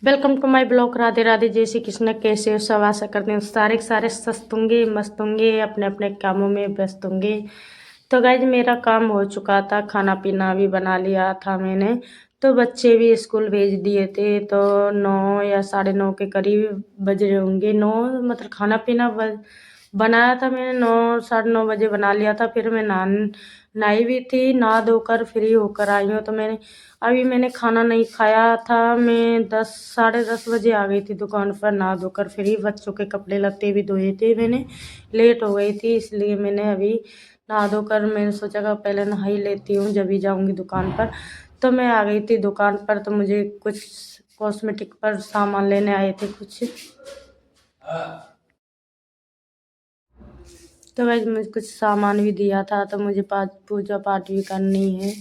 Welcome to my blog. Radhe Radhe, जय श्री कृष्ण। कैसे हो सब? आशा करते हैं सारे के सारे स्वस्थ होंगे, मस्त होंगे, अपने अपने कामों में व्यस्त होंगे। तो गाइज मेरा काम हो चुका था, खाना पीना भी बना लिया था मैंने। तो बच्चे भी स्कूल भेज दिए थे, तो 9 या 9:30 के करीब बज रहे होंगे। 9 मतलब खाना पीना बनाया था मैंने, 9 9:30 बजे बना लिया था। फिर मैं नहाई भी थी, नहा धोकर फ्री होकर आई हूँ। तो मैंने खाना नहीं खाया था। मैं 10 साढ़े 10 बजे आ गई थी दुकान पर, नहा धोकर फ्री। बच्चों के कपड़े लत्ते भी धोए थे मैंने, लेट हो गई थी, इसलिए मैंने अभी नहा धोकर मैंने सोचा कि पहले नहा ही लेती हूँ, जब भी जाऊँगी दुकान पर। तो मैं आ गई थी दुकान पर, तो मुझे कुछ कॉस्मेटिक पर सामान लेने आए थे कुछ। तो वैसे मुझे कुछ सामान भी दिया था, तो मुझे पूजा पाठ भी करनी है।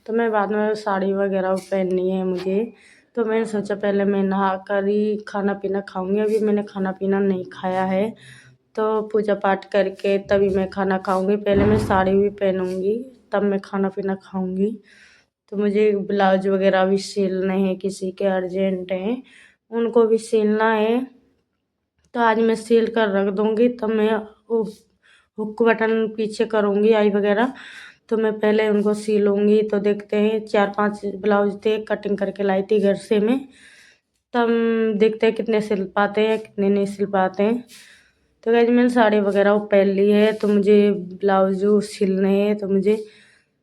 तो मैं बाद में साड़ी वगैरह पहननी है मुझे। तो मैंने सोचा पहले मैं नहा कर ही खाना पीना खाऊंगी। अभी मैंने खाना पीना नहीं खाया है, तो पूजा पाठ करके तभी मैं खाना खाऊंगी। पहले मैं साड़ी भी पहनूंगी, तब मैं खाना पीना खाऊंगी। तो मुझे ब्लाउज वगैरह भी सिलने हैं, किसी के अर्जेंट हैं, उनको भी सिलना है। तो आज मैं सिल कर रख दूंगी, तब मैं हुक बटन पीछे करूंगी आई वगैरह। तो मैं पहले उनको सिलूंगी। तो देखते हैं, 4-5 ब्लाउज थे, कटिंग करके लाई थी घर से मैं। तब देखते हैं कितने सिल पाते हैं, कितने नहीं सिल पाते हैं। तो गाइस मैंने साड़ी वगैरह पहन ली है, तो मुझे ब्लाउज सिलने हैं। तो मुझे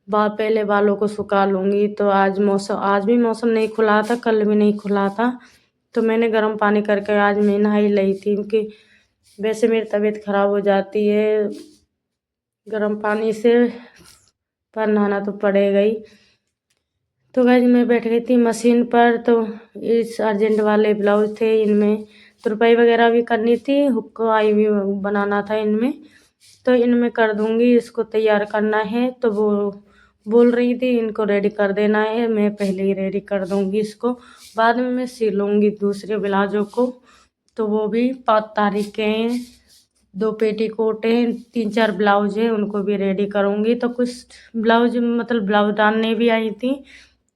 पहले बालों को सुखा लूँगी। तो आज भी मौसम नहीं खुला था, कल भी नहीं खुला था। तो मैंने गर्म पानी करके आज मैं नहा ही ली थी, क्योंकि वैसे मेरी तबीयत ख़राब हो जाती है गर्म पानी से, पर नहाना तो पड़ेगा ही। तो गाइस मैं बैठ गई थी मशीन पर। तो इस अर्जेंट वाले ब्लाउज थे, इनमें तुरपाई वगैरह भी करनी थी, हुक आई भी बनाना था इनमें। तो इनमें कर दूंगी, इसको तैयार करना है। तो वो बोल रही थी इनको रेडी कर देना है, मैं पहले ही रेडी कर दूंगी इसको, बाद में मैं सिलूंगी दूसरे ब्लाउजों को। तो वो भी 5 तारीख के हैं, 2 पेटीकोट हैं, 3-4 ब्लाउज हैं, उनको भी रेडी करूंगी। तो कुछ ब्लाउज मतलब ब्लाउज डालने भी आई थी,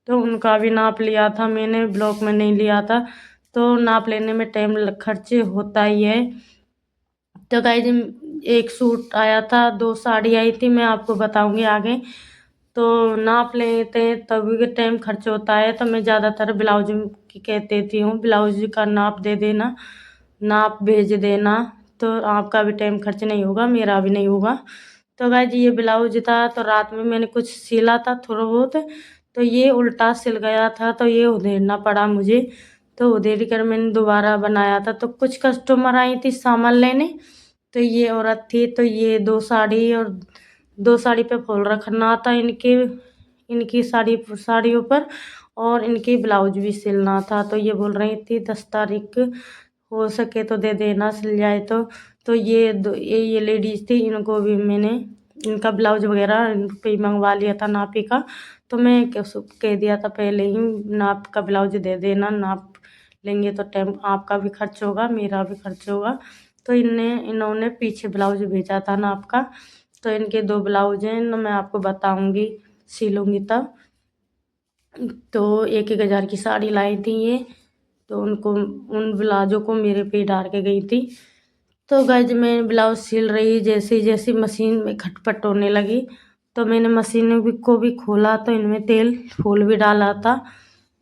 तो उनका भी नाप लिया था मैंने, ब्लॉक में नहीं लिया था। तो नाप लेने में टाइम खर्च होता ही है। तो गाइस एक सूट आया था, 2 साड़ी आई थी, मैं आपको बताऊंगी आगे। तो नाप लेते हैं तभी के टाइम खर्च होता है। तो मैं ज़्यादातर ब्लाउज की कह देती हूँ, ब्लाउज का नाप दे देना, नाप भेज देना, तो आपका भी टाइम खर्च नहीं होगा, मेरा भी नहीं होगा। तो गाइस ये ब्लाउज था, तो रात में मैंने कुछ सिला था थोड़ा बहुत, तो ये उल्टा सिल गया था, तो ये उधेड़ना पड़ा मुझे। तो उधेड़ कर मैंने दोबारा बनाया था। तो कुछ कस्टमर आई थी सामान लेने, तो ये औरत थी, तो ये 2 साड़ी और 2 साड़ी पे फॉल रखना था इनके, इनकी साड़ियों पर, और इनकी ब्लाउज भी सिलना था। तो ये बोल रही थी 10 तारीख हो सके तो दे देना, सिल जाए तो ये लेडीज थी, इनको भी मैंने इनका ब्लाउज वगैरह इन पे ही मंगवा लिया था नापी का। तो मैं कह दिया था पहले ही, नाप का ब्लाउज दे देना, नाप लेंगे तो टाइम आपका भी खर्च होगा, मेरा भी खर्च होगा। तो इन्होंने पीछे ब्लाउज भेजा था नाप का। तो इनके 2 ब्लाउज हैं, मैं आपको बताऊंगी सिलूंगी तब। तो 1-1 हज़ार की साड़ी लाई थी ये, तो उन ब्लाउजों को मेरे पे डाल के गई थी। तो गाइज मैं ब्लाउज सिल रही, जैसे जैसे मशीन में खटपट होने लगी, तो मैंने मशीन को भी खोला, तो इनमें तेल फूल भी डाला था।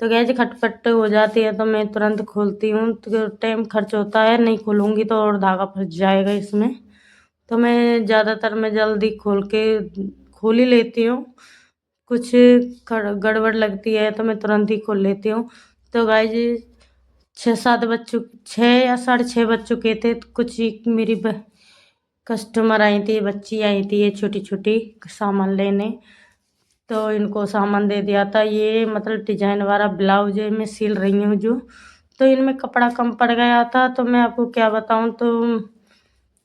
तो गैज खटपट हो जाती है, तो मैं तुरंत खोलती हूँ, तो टाइम खर्च होता है, नहीं खोलूँगी तो और धागा फंस जाएगा इसमें। तो मैं ज़्यादातर मैं जल्दी खोल ही लेती हूँ। कुछ गड़बड़ लगती है तो मैं तुरंत ही खोल लेती हूँ। तो गाइज 6 या 6:30 बज चुके थे, तो कुछ मेरी कस्टमर आई थी, बच्ची आई थी ये छोटी छोटी सामान लेने। तो इनको सामान दे दिया था। ये मतलब डिजाइन वाला ब्लाउज है, मैं सिल रही हूँ जो। तो इनमें कपड़ा कम पड़ गया था, तो मैं आपको क्या बताऊँ। तो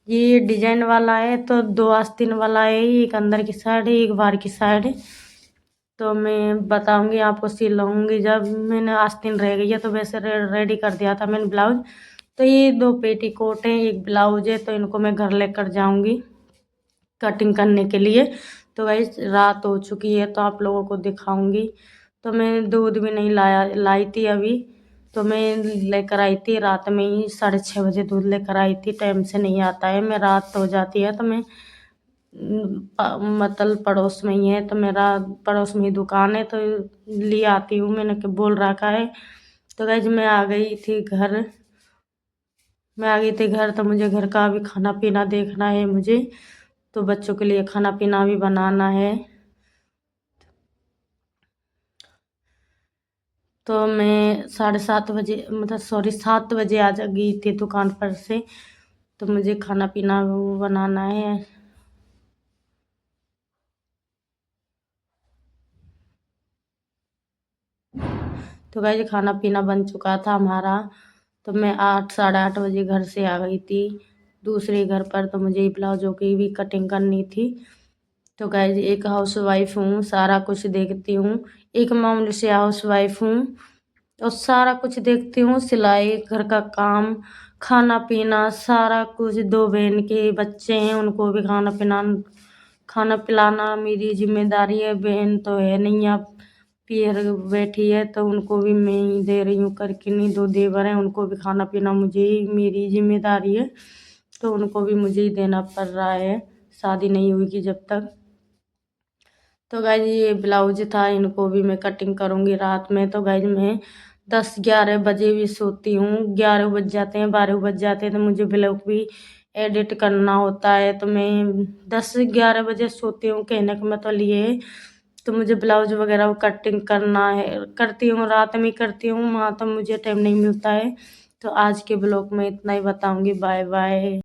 ये डिजाइन वाला है, तो 2 आस्तीन वाला है, एक अंदर की साइड है, एक बाहर की साइड है। तो मैं बताऊंगी आपको, सिलूँगी जब। मैंने आस्तीन रह गई है, तो वैसे रेडी कर दिया था मैंने ब्लाउज। तो ये 2 पेटीकोट हैं, एक ब्लाउज है, तो इनको मैं घर लेकर जाऊंगी कटिंग करने के लिए। तो गाइस रात हो चुकी है, तो आप लोगों को दिखाऊंगी। तो मैं दूध भी नहीं लाई थी अभी, तो मैं लेकर आई थी रात में ही 6:30 बजे दूध लेकर आई थी। टाइम से नहीं आता है, मैं रात हो जाती है तो मैं मतलब पड़ोस में ही है, तो मेरा पड़ोस में ही दुकान है तो ले आती हूँ, मैंने के बोल रखा है। तो गाइज मैं आ गई थी घर तो मुझे घर का भी खाना पीना देखना है मुझे, तो बच्चों के लिए खाना पीना भी बनाना है। तो मैं 7:30 बजे मतलब 7 बजे आ जा गई थी दुकान पर से, तो मुझे खाना पीना वो बनाना है। तो गाइस खाना पीना बन चुका था हमारा, तो मैं 8 साढ़े 8 बजे घर से आ गई थी दूसरे घर पर। तो मुझे ब्लाउजों की भी कटिंग करनी थी। तो गाइस एक हाउसवाइफ हूँ, सारा कुछ देखती हूँ, एक मामूली से हाउसवाइफ हूँ और सारा कुछ देखती हूँ, सिलाई, घर का काम, खाना पीना सारा कुछ। 2 बहन के बच्चे हैं, उनको भी खाना पिलाना मेरी जिम्मेदारी है। बहन तो है नहीं, अब पियर बैठी है तो उनको भी मैं ही दे रही हूँ करके। नहीं 2 देवर हैं, उनको भी खाना पीना मुझे ही, मेरी जिम्मेदारी है, तो उनको भी मुझे ही देना पड़ रहा है, शादी नहीं हुई जब तक। तो गाइज ये ब्लाउज था, इनको भी मैं कटिंग करूँगी रात में। तो गाइज मैं 10-11 बजे भी सोती हूँ, 11 बज जाते हैं, 12 बज जाते हैं, तो मुझे ब्लॉग भी एडिट करना होता है। तो मैं 10-11 बजे सोती हूँ, कहने का मतलब ये है। तो मुझे ब्लाउज वगैरह कटिंग करना है, करती हूँ रात में करती हूँ, वहाँ तो मुझे टाइम नहीं मिलता है। तो आज के ब्लॉग में इतना ही बताऊँगी। Bye bye.